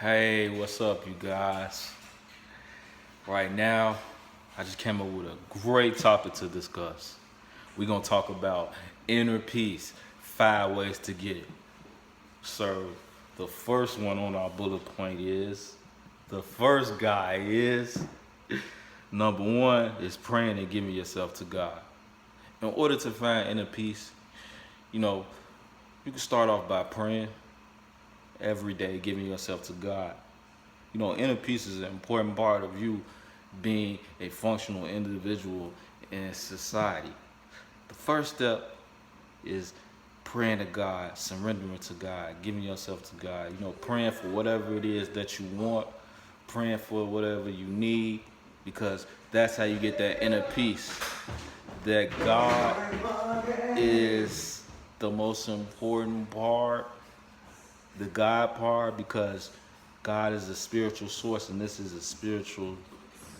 Hey, what's up, you guys? Right now, I just came up with a great topic to discuss. We're gonna talk about inner peace, 5 ways to get it. So, the first one on our bullet point is the first guy is number one is praying and giving yourself to God. In order to find inner peace, you know, you can start off by praying every day, giving yourself to God. Inner peace is an important part of you being a functional individual in society. The first step is praying to God, surrendering to God, giving yourself to God. Praying for whatever it is that you want, praying for whatever you need, because that's how you get that inner peace. That God is the most important part, the God part, because God is a spiritual source, and this is a spiritual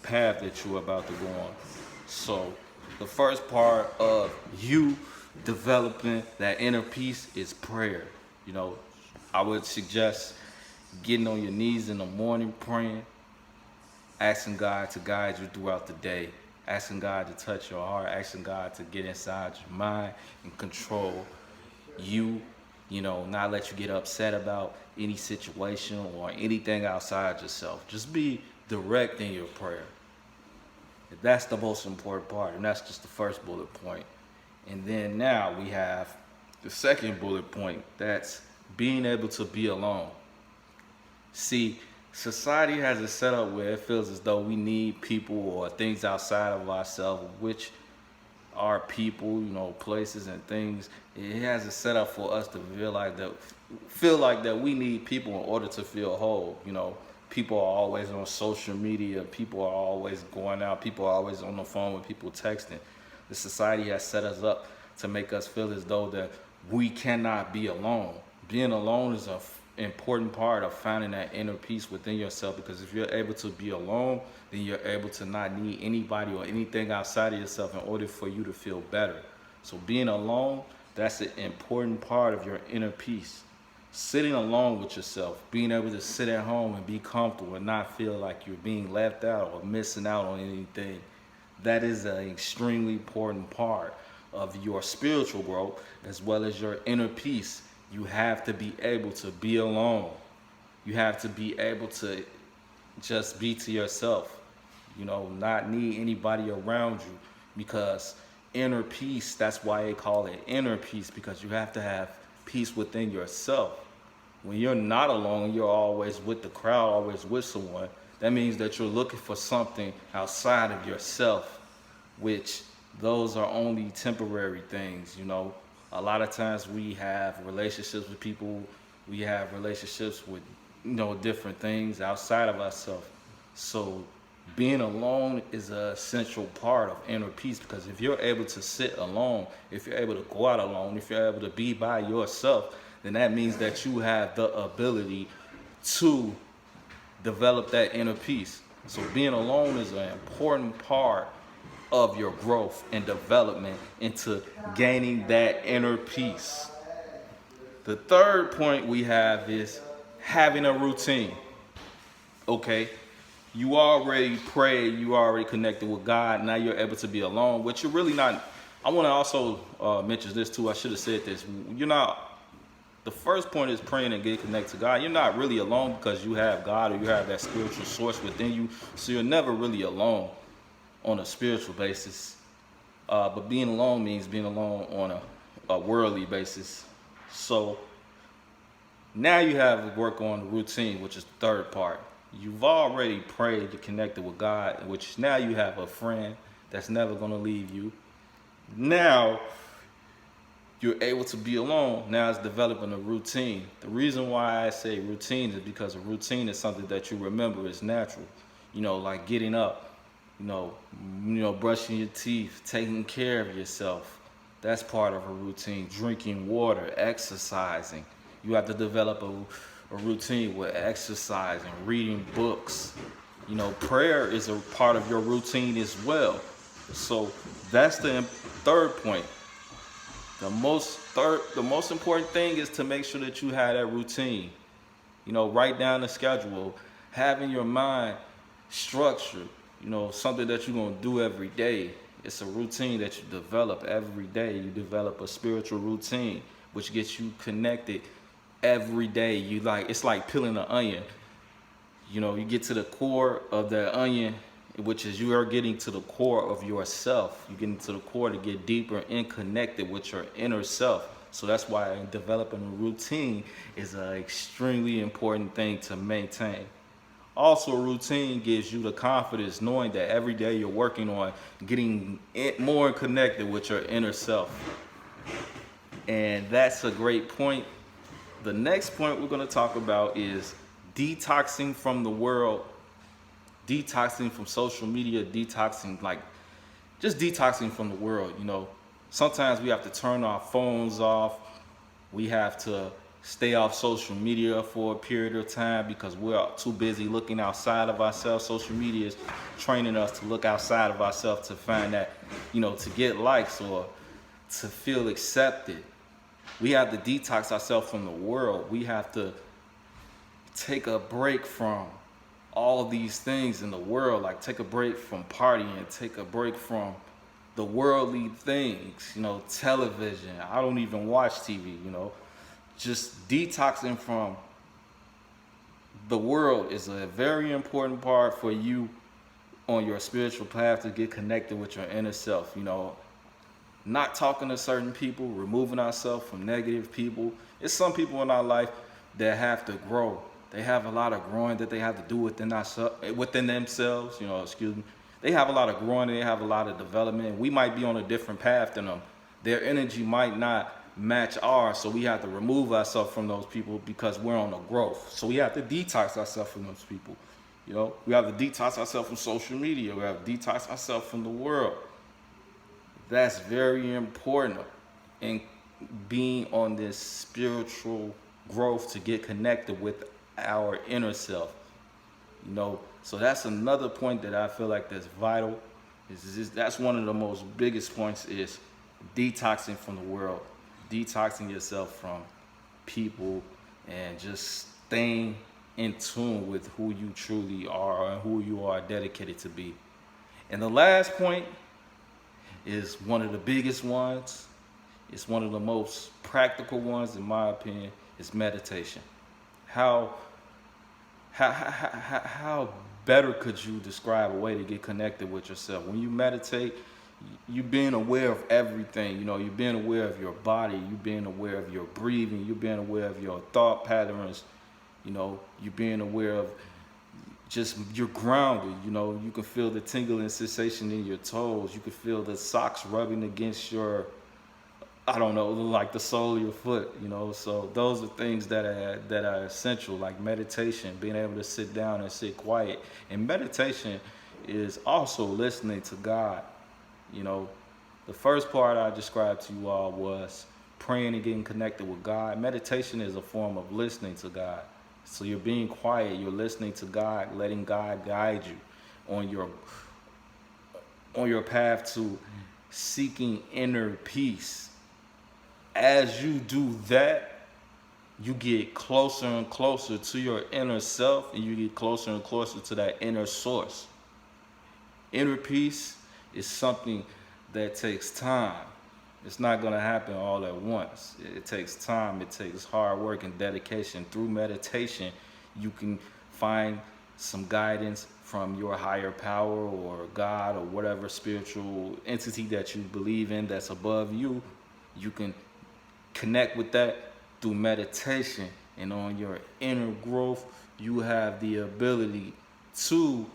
path that you're about to go on. So, the first part of you developing that inner peace is prayer. You know, I would suggest getting on your knees in the morning praying, asking God to guide you throughout the day, asking God to touch your heart, asking God to get inside your mind and control you, not let you get upset about any situation or anything outside yourself. Just be direct in your prayer. That's the most important part, and that's just the first bullet point. And then now we have the second bullet point, that's being able to be alone. See, society has it set up where it feels as though we need people or things outside of ourselves, which are people, places and things. It has it set up for us to feel like that we need people in order to feel whole. People are always on social media, people are always going out, people are always on the phone with people texting. The society has set us up to make us feel as though that we cannot be alone. Being alone is an important part of finding that inner peace within yourself, because if you're able to be alone, then you're able to not need anybody or anything outside of yourself in order for you to feel better. So being alone, that's an important part of your inner peace. Sitting alone with yourself, being able to sit at home and be comfortable and not feel like you're being left out or missing out on anything, that is an extremely important part of your spiritual growth as well as your inner peace. You have to be able to be alone. You have to be able to just be to yourself, not need anybody around you, because inner peace, that's why they call it inner peace, because you have to have peace within yourself. When you're not alone, you're always with the crowd, always with someone. That means that you're looking for something outside of yourself, which those are only temporary things. A lot of times we have relationships with people, we have relationships with, different things outside of ourselves. So being alone is an essential part of inner peace, because if you're able to sit alone, if you're able to go out alone, if you're able to be by yourself, then that means that you have the ability to develop that inner peace. So being alone is an important part of your growth and development into gaining that inner peace. The third point we have is having a routine. Okay, you already prayed, you already connected with God, now you're able to be alone, which you're really not. I want to also mention this too, I should have said this. The first point is praying and getting connected to God. You're not really alone because you have God or you have that spiritual source within you, so you're never really alone on a spiritual basis. But being alone means being alone on a worldly basis. So now you have to work on the routine, which is the third part. You've already prayed, you connected with God, which now you have a friend that's never going to leave you. Now you're able to be alone. Now it's developing a routine. The reason why I say routine is because a routine is something that you remember is natural. Like getting up, brushing your teeth, taking care of yourself. That's part of a routine. Drinking water, exercising. You have to develop a routine with exercising, reading books. Prayer is a part of your routine as well. So that's the third point. The most important thing is to make sure that you have that routine. Write down the schedule. Having your mind structured, something that you're going to do every day. It's a routine that you develop every day. You develop a spiritual routine, which gets you connected every day. It's like peeling an onion. You get to the core of the onion, which is you are getting to the core of yourself. You're getting to the core to get deeper and connected with your inner self. So that's why developing a routine is an extremely important thing to maintain. Also, a routine gives you the confidence knowing that every day you're working on getting more connected with your inner self. And that's a great point. The next point we're going to talk about is detoxing from the world, detoxing from social media, detoxing from the world. Sometimes we have to turn our phones off. We have to stay off social media for a period of time because we're too busy looking outside of ourselves. Social media is training us to look outside of ourselves to find that, to get likes or to feel accepted. We have to detox ourselves from the world. We have to take a break from all of these things in the world, like take a break from partying, take a break from the worldly things, television. I don't even watch TV, Just detoxing from the world is a very important part for you on your spiritual path to get connected with your inner self, Not talking to certain people, removing ourselves from negative people. It's some people in our life that have to grow. They have a lot of growing that they have to do within themselves, They have a lot of growing and they have a lot of development. We might be on a different path than them. Their energy might not match ours, so we have to remove ourselves from those people because we're on a growth. So we have to detox ourselves from those people. We have to detox ourselves from social media. We have to detox ourselves from the world. That's very important in being on this spiritual growth to get connected with our inner self. So that's another point that I feel like that's vital. That's one of the most biggest points is detoxing from the world, detoxing yourself from people, and just staying in tune with who you truly are and who you are dedicated to be. And the last point is one of the biggest ones. It's one of the most practical ones, in my opinion, is meditation. How better could you describe a way to get connected with yourself? When you meditate, you're being aware of everything. You're being aware of your body. You're being aware of your breathing. You're being aware of your thought patterns. You're being aware of just you're grounded. You can feel the tingling sensation in your toes. You can feel the socks rubbing against your, like the sole of your foot, So those are things that are essential, like meditation, being able to sit down and sit quiet. And meditation is also listening to God. The first part I described to you all was praying and getting connected with God. Meditation is a form of listening to God. So you're being quiet, you're listening to God, letting God guide you on your path to seeking inner peace. As you do that, you get closer and closer to your inner self, and you get closer and closer to that inner source. Inner peace is something that takes time. It's not going to happen all at once. It takes time. It takes hard work and dedication. Through meditation, you can find some guidance from your higher power or God or whatever spiritual entity that you believe in that's above you. You can connect with that through meditation. And on your inner growth, you have the ability to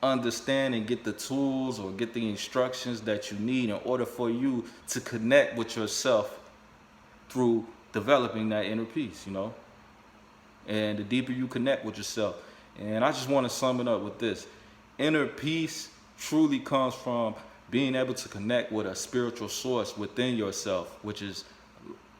understand and get the tools or get the instructions that you need in order for you to connect with yourself through developing that inner peace, And the deeper you connect with yourself. And I just want to sum it up with this. Inner peace truly comes from being able to connect with a spiritual source within yourself, which is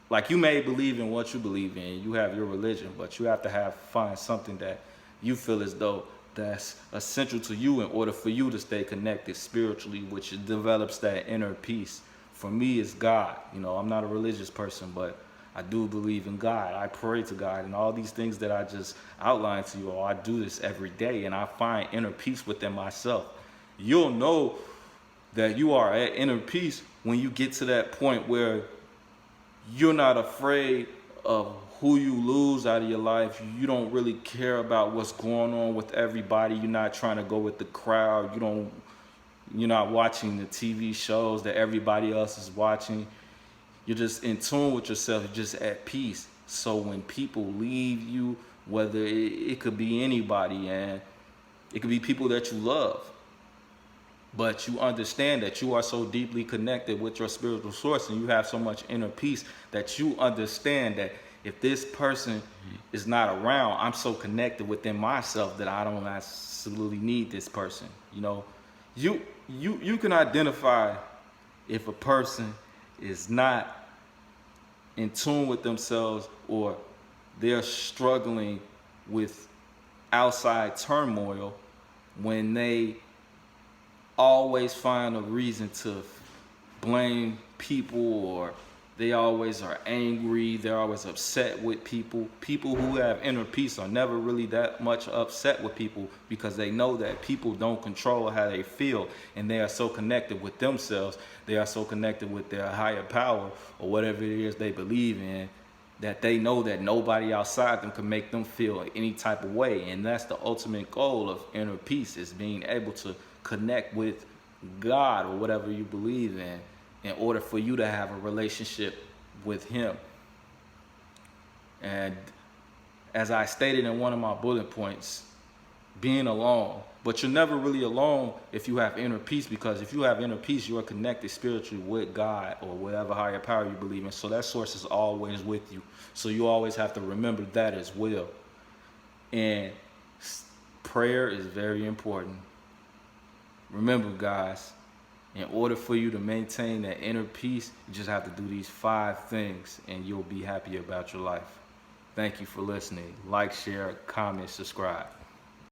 like you may believe in what you believe in. You have your religion, but you have to find something that you feel as though that's essential to you in order for you to stay connected spiritually, which develops that inner peace. For me, it's God. I'm not a religious person, but I do believe in God. I pray to God, and all these things that I just outlined to you all, I do this every day, and I find inner peace within myself. You'll know that you are at inner peace when you get to that point where you're not afraid of who you lose out of your life. You don't really care about what's going on with everybody. You're not trying to go with the crowd. You're not watching the TV shows that everybody else is watching. You're just in tune with yourself. You're just at peace. So when people leave you, whether it could be anybody, and it could be people that you love, but you understand that you are so deeply connected with your spiritual source, and you have so much inner peace that you understand that if this person is not around, I'm so connected within myself that I don't absolutely need this person. You can identify if a person is not in tune with themselves, or they're struggling with outside turmoil, when they always find a reason to blame people, or they always are angry, they're always upset with people. People who have inner peace are never really that much upset with people, because they know that people don't control how they feel, and they are so connected with themselves, they are so connected with their higher power, or whatever it is they believe in, that they know that nobody outside them can make them feel any type of way. And that's the ultimate goal of inner peace, is being able to connect with God, or whatever you believe in order for you to have a relationship with Him. And as I stated in one of my bullet points, being alone. But you're never really alone if you have inner peace, because if you have inner peace, you are connected spiritually with God, or whatever higher power you believe in. So that source is always with you. So you always have to remember that as well. And prayer is very important. Remember, guys, in order for you to maintain that inner peace, you just have to do these 5 things, and you'll be happy about your life. Thank you for listening. Like, share, comment, subscribe.